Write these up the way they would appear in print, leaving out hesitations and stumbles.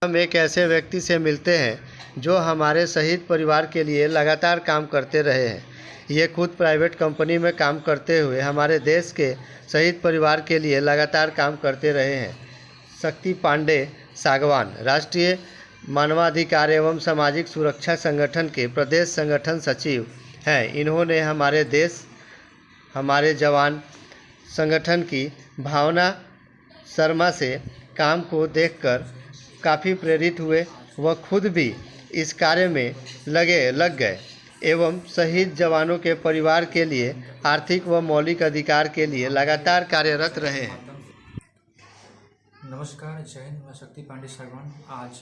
हम एक ऐसे व्यक्ति से मिलते हैं जो हमारे शहीद परिवार के लिए लगातार काम करते रहे हैं। ये खुद प्राइवेट कंपनी में काम करते हुए हमारे देश के शहीद परिवार के लिए लगातार काम करते रहे हैं। शक्ति पांडे सागवान राष्ट्रीय मानवाधिकार एवं सामाजिक सुरक्षा संगठन के प्रदेश संगठन सचिव हैं। इन्होंने हमारे देश, हमारे जवान, संगठन की भावना शर्मा से काम को देखकर काफ़ी प्रेरित हुए व खुद भी इस कार्य में लग गए एवं शहीद जवानों के परिवार के लिए आर्थिक व मौलिक अधिकार के लिए लगातार कार्यरत रहे हैं। नमस्कार, जय हिंद। मैं शक्ति पांडे सागवान। आज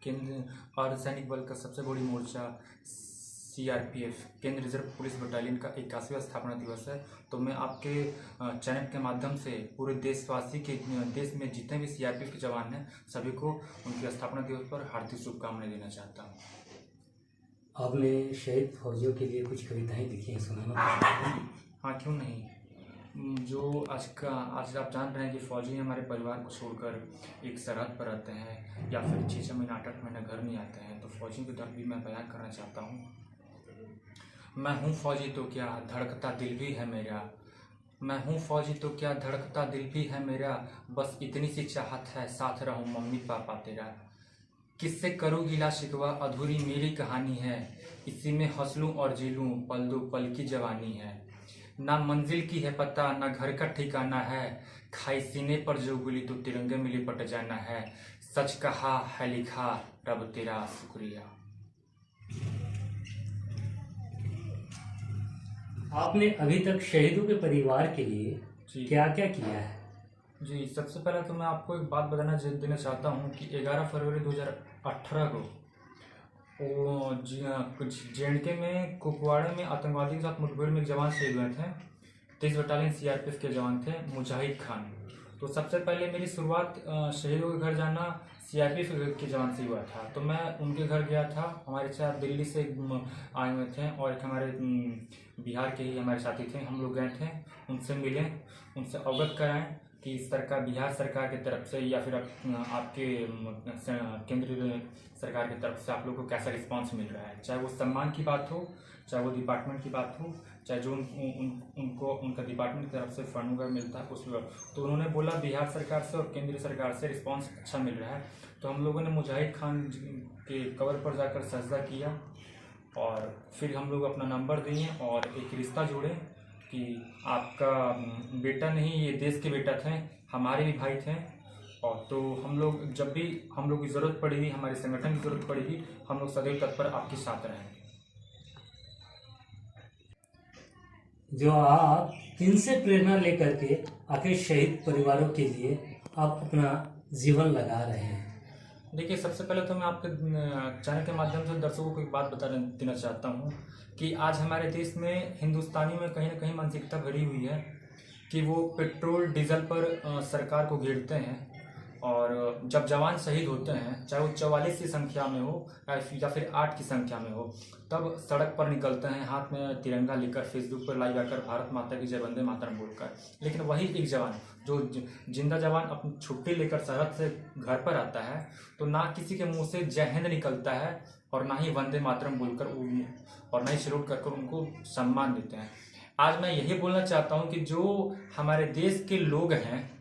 केंद्र अर्धसैनिक बल का सबसे बड़ी मोर्चा सीआरपीएफ केंद्र रिजर्व पुलिस बटालियन का 81वां स्थापना दिवस है। तो मैं आपके चैनल के माध्यम से पूरे देशवासी के देश में जितने भी सीआरपीएफ के जवान हैं सभी को उनकी स्थापना दिवस पर हार्दिक शुभकामनाएं देना चाहता हूँ। आपने शहीद फौजियों के लिए कुछ कविताएं लिखी हैं, सुनाना पसंद है? हाँ, क्यों नहीं। जो आज आप जान रहे हैं कि फौजी हमारे परिवार को छोड़कर एक सरहद पर रहते हैं या फिर 6 महीना 8 महीना घर नहीं आते हैं, तो फौजियों के दर्द भी मैं बयान करना चाहता हूँ। मैं हूँ फौजी तो क्या धड़कता दिल भी है मेरा, मैं हूँ फौजी तो क्या धड़कता दिल भी है मेरा, बस इतनी सी चाहत है साथ रहूँ मम्मी पापा तेरा। किससे करूँ गिला शिकवा अधूरी मेरी कहानी है, इसी में हंस लूँ और जी लूँ पल दो पल की जवानी है। ना मंजिल की है पता ना घर का ठिकाना है, खाई सीने पर जो गुली तो तिरंगे में लिपट जाना है। सच कहा है लिखा रब तेरा शुक्रिया। आपने अभी तक शहीदों के परिवार के लिए क्या क्या किया है? जी, सबसे पहले तो मैं आपको एक बात देना चाहता हूँ कि 11 फरवरी 2018 को जेएंडके में कुपवाड़ा में आतंकवादियों के साथ मुठभेड़ में एक जवान शहीद हुए थे। 23 बटालियन सीआरपीएफ के जवान थे, मुजाहिद खान। तो सबसे पहले मेरी शुरुआत शहीदों के घर जाना सीआरपीएफ के जवान से हुआ था। तो मैं उनके घर गया था। हमारे साथ दिल्ली से आए हुए थे और एक हमारे बिहार के ही हमारे साथी थे। हम लोग गए थे, उनसे मिले, उनसे अवगत कराएं कि सरकार, बिहार सरकार की तरफ से या फिर आपके केंद्रीय सरकार की तरफ से आप लोग को कैसा रिस्पांस मिल रहा है, चाहे वो सम्मान की बात हो, चाहे वो डिपार्टमेंट की बात हो, चाहे जो उनको उनका डिपार्टमेंट की तरफ से फंड वगैरह मिलता है उस वक्त। तो उन्होंने बोला बिहार सरकार से और केंद्रीय सरकार से रिस्पांस अच्छा मिल रहा है। तो हम लोगों ने मुजाहिद खान के कवर पर जाकर सजदा किया और फिर हम लोग अपना नंबर दिए और एक रिश्ता जोड़े कि आपका बेटा नहीं, ये देश के बेटा थे, हमारे भी भाई थे। और तो हम लोग जब भी हम लोग की ज़रूरत पड़ेगी, हमारे संगठन की ज़रूरत पड़ेगी, हम लोग सदैव तत्पर आपके साथ रहेंगे। जो आप जिनसे प्रेरणा लेकर के आखिर शहीद परिवारों के लिए आप अपना जीवन लगा रहे हैं? देखिए, सबसे पहले तो मैं आपके चैनल के माध्यम से दर्शकों को एक बात देना चाहता हूँ कि आज हमारे देश में हिंदुस्तानी में कहीं ना कहीं मानसिकता भरी हुई है कि वो पेट्रोल डीजल पर सरकार को घेरते हैं। और जब जवान शहीद होते हैं, चाहे वो 44 की संख्या में हो या फिर 8 की संख्या में हो, तब सड़क पर निकलते हैं हाथ में तिरंगा लेकर, फेसबुक पर लाइव आकर भारत माता की जय वंदे मातरम बोलकर। लेकिन वही एक जवान जो जिंदा जवान अपनी छुट्टी लेकर सरहद से घर पर आता है, तो ना किसी के मुंह से जय हिंद निकलता है और ना ही वंदे मातरम बोलकर और ना ही सैल्यूट कर उनको सम्मान देते हैं। आज मैं यही बोलना चाहता हूँ कि जो हमारे देश के लोग हैं,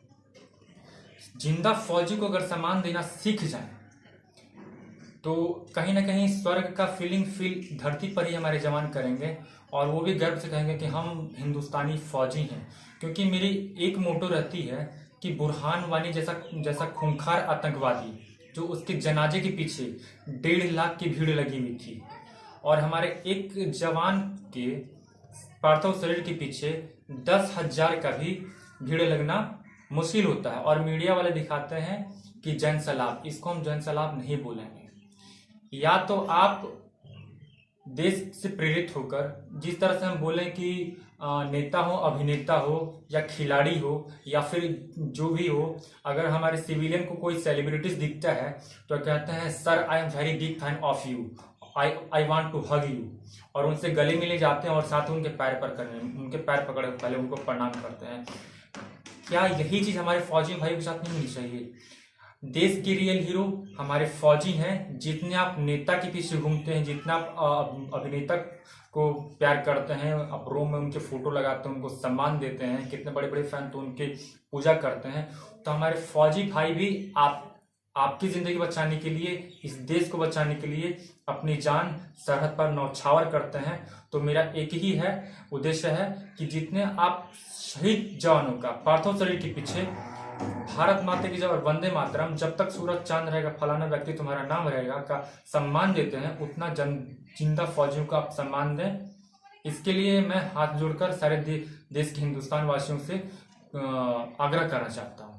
जिंदा फौजी को अगर सम्मान देना सीख जाए तो कहीं ना कहीं स्वर्ग का फील धरती पर ही हमारे जवान करेंगे और वो भी गर्व से कहेंगे कि हम हिंदुस्तानी फौजी हैं। क्योंकि मेरी एक मोटो रहती है कि बुरहान वानी जैसा खूंखार आतंकवादी, जो उसके जनाजे के पीछे 1.5 लाख की भीड़ लगी हुई थी और हमारे एक जवान के पार्थिव शरीर के पीछे 10,000 का भी भीड़ लगना मुश्किल होता है। और मीडिया वाले दिखाते हैं कि जन सलाब, इसको हम जन सलाब नहीं बोलेंगे। या तो आप देश से प्रेरित होकर, जिस तरह से हम बोलें कि नेता हो, अभिनेता हो या खिलाड़ी हो या फिर जो भी हो, अगर हमारे सिविलियन को कोई सेलिब्रिटीज दिखता है तो कहते हैं sir I am very big fan of you, I want to hug you, और उनसे गले मिले जाते हैं और साथ उनके उनके पैर पकड़ पहले उनको प्रणाम करते हैं। क्या यही चीज हमारे फौजी भाइयों के साथ नहीं होनी चाहिए? देश के रियल हीरो हमारे फौजी हैं। जितने आप नेता के पीछे घूमते हैं, जितना आप अभिनेता को प्यार करते हैं, आप रोम में उनके फोटो लगाते हैं, उनको सम्मान देते हैं, कितने बड़े बड़े फैन तो उनके पूजा करते हैं, तो हमारे फौजी भाई भी आपकी जिंदगी बचाने के लिए, इस देश को बचाने के लिए अपनी जान सरहद पर न्यौछावर करते हैं। तो मेरा एक ही है उद्देश्य है कि जितने आप शहीद जवानों का पार्थिव शरीर के पीछे भारत माता की जब और वंदे मातरम, जब तक सूरज चांद रहेगा, फलाना व्यक्ति तुम्हारा नाम रहेगा का सम्मान देते हैं, उतना जिंदा फौजियों का आप सम्मान दें। इसके लिए मैं हाथ जोड़कर सारे देश के हिंदुस्तान वासियों से आग्रह करना चाहता हूँ।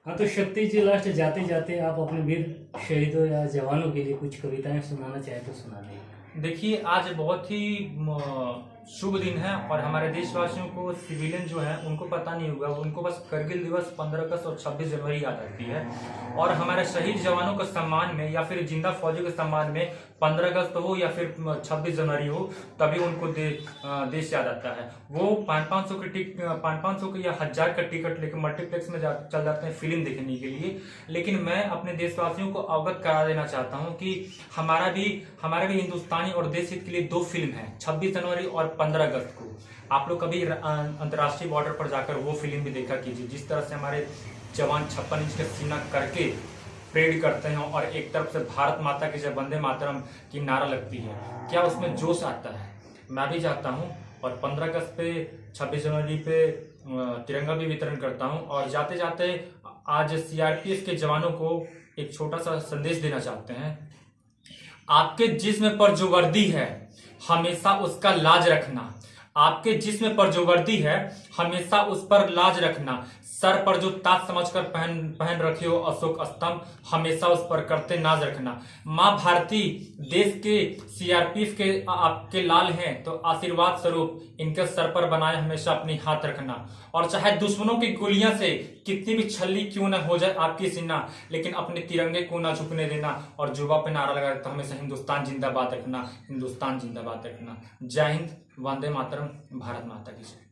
हाँ, तो शक्ति जी, लास्ट जाते जाते आप अपने वीर शहीदों या जवानों के लिए कुछ कविताएं सुनाना चाहें तो सुना दें। देखिए, आज बहुत ही शुभ दिन है और हमारे देशवासियों को, सिविलियन जो है उनको पता नहीं होगा, उनको बस करगिल दिवस, 15 अगस्त और 26 जनवरी याद आती है। और हमारे शहीद जवानों के सम्मान में या फिर जिंदा फौजियों के सम्मान में 15 अगस्त हो या फिर 26 जनवरी हो, तभी उनको देश याद आता है। वो 500 या 1000 का टिकट लेकर मल्टीप्लेक्स में चल जाते हैं फिल्म देखने के लिए। लेकिन मैं अपने देशवासियों को अवगत करा देना चाहता हूँ कि हमारा भी हिंदुस्तानी और देश हित के लिए 2 फिल्म है, 26 जनवरी और 15 अगस्त को। आप लोग कभी अंतर्राष्ट्रीय बॉर्डर पर जाकर वो फिल्म भी देखा कीजिए, जिस तरह से हमारे जवान 56 इंच का सीना करके परेड करते हैं और एक तरफ से भारत माता की जब वंदे मातरम की नारा लगती है, क्या उसमें जोश आता है। मैं भी जाता हूँ और 15 अगस्त पे, 26 जनवरी पे तिरंगा भी वितरण करता हूँ। और जाते जाते आज सीआरपीएफ के जवानों को एक छोटा सा संदेश देना चाहते हैं। आपके जिस्म पर जो वर्दी है हमेशा उसका लाज रखना। आपके जिस्म पर जो वर्दी है हमेशा उस पर लाज रखना। सर पर जो ताज समझकर पहन रखे हो अशोक स्तंभ, हमेशा उस पर करते नाज रखना। माँ भारती देश के सीआरपीएफ के आपके लाल हैं, तो आशीर्वाद स्वरूप इनके सर पर बनाए हमेशा अपनी हाथ रखना। और चाहे दुश्मनों की गोलियां से कितनी भी छल्ली क्यों न हो जाए आपकी सीना, लेकिन अपने तिरंगे को ना झुकने देना। और जुबा पे नारा लगा तो हमेशा हिंदुस्तान जिंदाबाद रखना, हिंदुस्तान जिंदाबाद रखना। जय हिंद, वंदे मातरम, भारत माता की जय।